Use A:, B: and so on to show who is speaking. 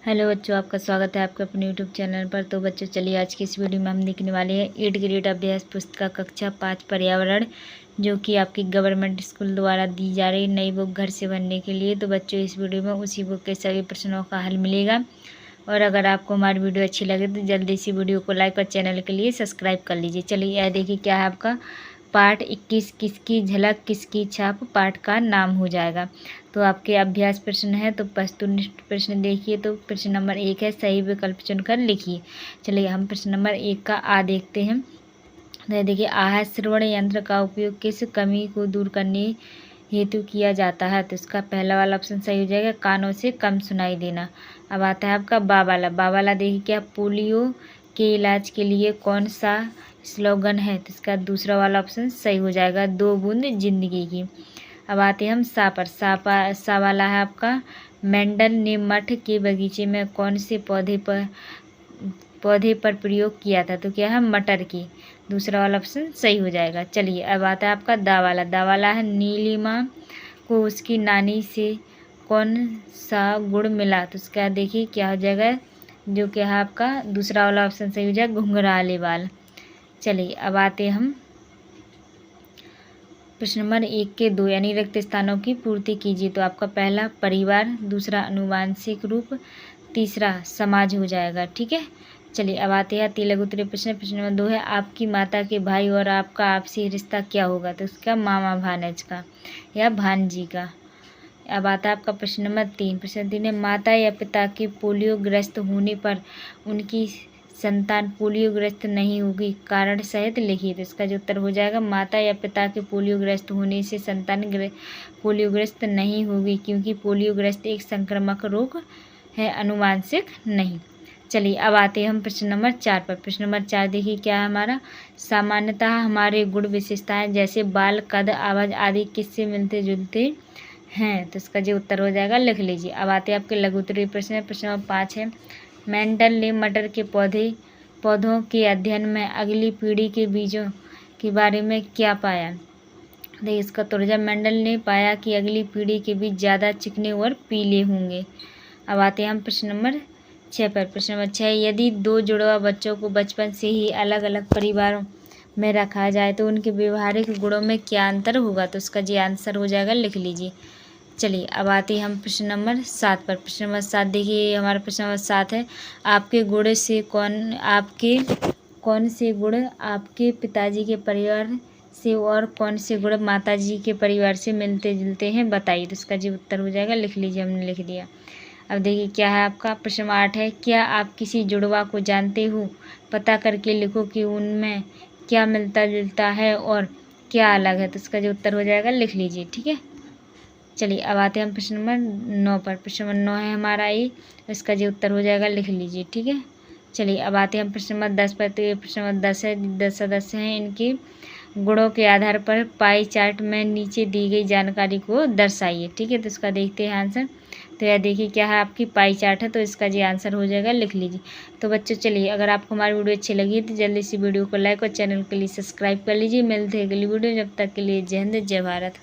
A: Hello बच्चों, आपका स्वागत है आपके अपने यूट्यूब चैनल पर। तो बच्चों चलिए आज की इस वीडियो में हम देखने वाले हैं 8th ग्रेड अभ्यास पुस्तक कक्षा 5 पर्यावरण, जो कि आपकी गवर्नमेंट स्कूल द्वारा दी जा रही नई बुक घर से बनने के लिए। तो बच्चों इस वीडियो में उसी बुक के सभी प्रश्नों का हल मिलेगा। और अगर आपको हमारी वीडियो अच्छी लगे तो जल्दी से वीडियो को लाइक और चैनल के लिए सब्सक्राइब कर लीजिए। चलिए यह देखिए क्या है आपका पाठ 21 किसकी झलक किसकी छाप पाठ का नाम हो जाएगा। तो आपके अभ्यास प्रश्न है, तो वस्तुनिष्ठ प्रश्न देखिए। तो प्रश्न नंबर 1 है, सही विकल्प चुनकर लिखिए। चलिए हम प्रश्न नंबर 1 का आ देखते हैं। तो देखिए आहत श्रवण यंत्र का उपयोग किस कमी को दूर करने हेतु किया जाता है। तो इसका पहला वाला ऑप्शन सही हो जाएगा, कानों से कम सुनाई देना। अब आता है आपका बावाला। बावाला देखिए क्या पोलियो के इलाज के लिए कौन सा स्लोगन है। तो इसका दूसरा वाला ऑप्शन सही हो जाएगा, 2 बूंद जिंदगी की। अब आते हैं हम सा पर। सा वाला है आपका मेंडल ने मठ के बगीचे में कौन से पौधे पर प्रयोग किया था। तो क्या है मटर की। दूसरा वाला ऑप्शन सही हो जाएगा। चलिए अब आता है आपका दा वाला। दा वाला है नीलिमा को उसकी नानी से कौन सा गुण मिला। तो उसका देखिए क्या हो जाएगा, जो क्या है आपका दूसरा वाला ऑप्शन सही हो जाएगा, घुंघराले बाल। चलिए अब आते हम प्रश्न नंबर 1 के 2 यानी रिक्त स्थानों की पूर्ति कीजिए। तो आपका पहला परिवार, दूसरा अनुवांशिक रूप, तीसरा समाज हो जाएगा। ठीक है, चलिए अब आते हैं तिलक उत्तरीय प्रश्न। प्रश्न नंबर 2 है, आपकी माता के भाई और आपका आपसी रिश्ता क्या होगा। तो इसका मामा भानज का या भांजी का। अब आता है आपका प्रश्न नंबर 3। प्रश्न 3 है, माता या पिता के पोलियो ग्रस्त होने पर उनकी संतान पोलियोग्रस्त नहीं होगी, कारण सहित लिखिए। तो इसका जो उत्तर हो जाएगा, माता या पिता के पोलियोग्रस्त होने से संतान पोलियोग्रस्त नहीं होगी, क्योंकि पोलियोग्रस्त एक संक्रामक रोग है, अनुवांशिक नहीं। चलिए अब आते हैं हम प्रश्न नंबर 4 पर। प्रश्न नंबर 4 देखिए क्या है हमारा, सामान्यतः हमारे गुण विशेषताएं जैसे बाल, कद, आवाज़ आदि किससे मिलते जुलते हैं। तो इसका जो उत्तर हो जाएगा लिख लीजिए। अब आते हैं आपके लघु उत्तरीय प्रश्न। प्रश्न नंबर 5 है, मेंडल ने मटर के पौधों के अध्ययन में अगली पीढ़ी के बीजों के बारे में क्या पाया। देखिए इसका उत्तर, मेंडल ने पाया कि अगली पीढ़ी के बीज ज़्यादा चिकने और पीले होंगे। अब आते हैं हम प्रश्न नंबर 6 पर। प्रश्न नंबर 6, यदि 2 जुड़वा बच्चों को बचपन से ही अलग अलग परिवारों में रखा जाए तो उनके व्यवहारिक गुणों में क्या अंतर होगा। तो इसका जी आंसर हो जाएगा, लिख लीजिए। चलिए अब आते हैं हम प्रश्न नंबर 7 पर। प्रश्न नंबर 7 देखिए हमारा प्रश्न नंबर 7 है, आपके कौन से गुण आपके पिताजी के परिवार से और कौन से गुण माताजी के परिवार से मिलते जुलते हैं, बताइए। तो इसका जी उत्तर हो जाएगा, लिख लीजिए, हमने लिख दिया। अब देखिए क्या है आपका प्रश्न नंबर 8 है, क्या आप किसी जुड़वा को जानते हो, पता करके लिखो कि उनमें क्या मिलता जुलता है और क्या अलग है। तो इसका जो उत्तर हो जाएगा, लिख लीजिए। ठीक है, चलिए अब आते हैं हम प्रश्न नंबर 9 पर। प्रश्न नंबर 9 है हमारा ये, इसका जो उत्तर हो जाएगा, लिख लीजिए। ठीक है, चलिए अब आते हैं हम प्रश्न नंबर 10 पर। तो ये प्रश्न नंबर 10 है, 10 सदस्य हैं, इनके गुणों के आधार पर पाई चार्ट में नीचे दी गई जानकारी को दर्शाइए। ठीक है, तो इसका देखते हैं आंसर। तो यह देखिए क्या है आपकी पाई चार्ट है, तो इसका जी आंसर हो जाएगा, लिख लीजिए। तो बच्चों चलिए अगर आपको हमारी वीडियो अच्छी लगी तो जल्दी से वीडियो को लाइक और चैनल के लिए सब्सक्राइब कर लीजिए। मिलते हैं अगली वीडियो, जब तक के लिए जय हिंद जय भारत।